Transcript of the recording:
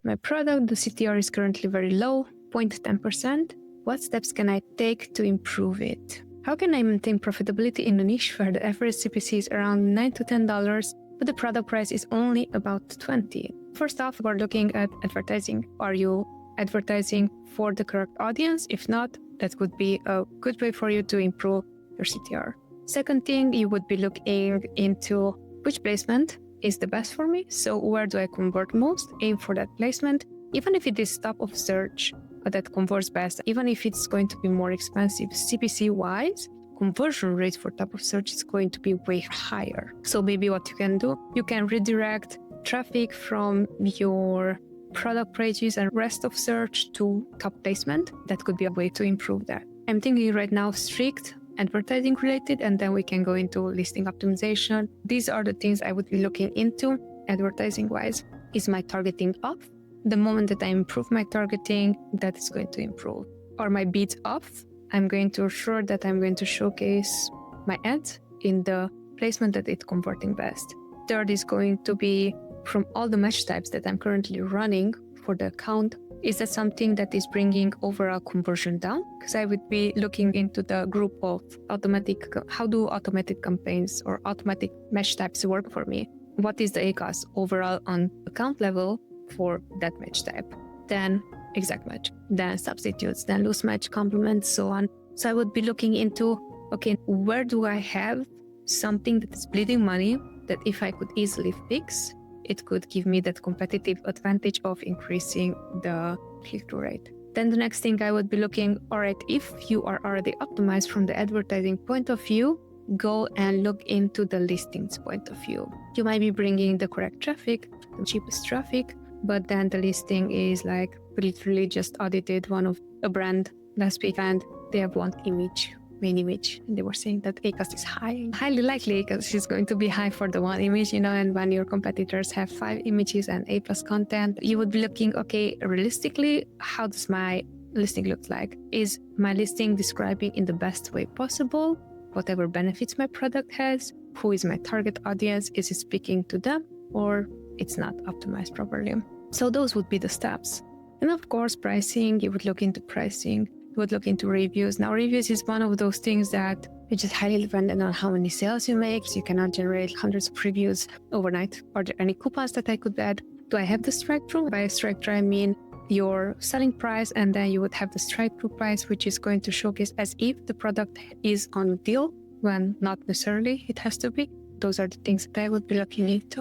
my product, the CTR is currently very low, 0.10%. What steps can I take to improve it? How can I maintain profitability in a niche where the average CPC is around $9 to $10, but the product price is only about $20? First off, we're looking at advertising. Are you advertising for the correct audience? If not, that would be a good way for you to improve your CTR. Second thing, you would be looking into which placement is the best for me. So where do I convert most? Aim for that placement. Even if it is top of search, that converts best, even if it's going to be more expensive, CPC-wise, conversion rate for top of search is going to be way higher. So maybe what you can do, you can redirect traffic from your product pages and rest of search to top placement. That could be a way to improve that. I'm thinking right now strict advertising related, and then we can go into listing optimization. These are the things I would be looking into advertising wise. Is my targeting off? The moment that I improve my targeting, that is going to improve. Are my bids off? I'm going to ensure that I'm going to showcase my ads in the placement that it's converting best. Third is going to be from all the match types that I'm currently running for the account. Is that something that is bringing overall conversion down? Because I would be looking into the group of how do automated campaigns or automatic match types work for me? What is the ACoS overall on account level for that match type? Then exact match, then substitutes, then loose match, complements, so on. So I would be looking into, okay, where do I have something that is bleeding money that if I could easily fix, it could give me that competitive advantage of increasing the click-through rate. Then the next thing I would be looking, all right, if you are already optimized from the advertising point of view, go and look into the listings point of view. You might be bringing the correct traffic, the cheapest traffic, but then the listing is like literally just audited one of a brand last week and they have one main image. And they were saying that ACoS is high. Highly likely ACoS is going to be high for the one image, and when your competitors have 5 images and A+ content, you would be looking, okay, realistically, how does my listing look like? Is my listing describing in the best way possible whatever benefits my product has? Who is my target audience? Is it speaking to them or it's not optimized properly? So those would be the steps. And of course, pricing, you would look into pricing. You would look into reviews. Now, reviews is one of those things that it's just highly dependent on how many sales you make. So you cannot generate hundreds of reviews overnight. Are there any coupons that I could add? Do I have the strike-through? By strike-through, I mean your selling price, and then you would have the strike-through price, which is going to showcase as if the product is on deal, when not necessarily it has to be. Those are the things that I would be looking into.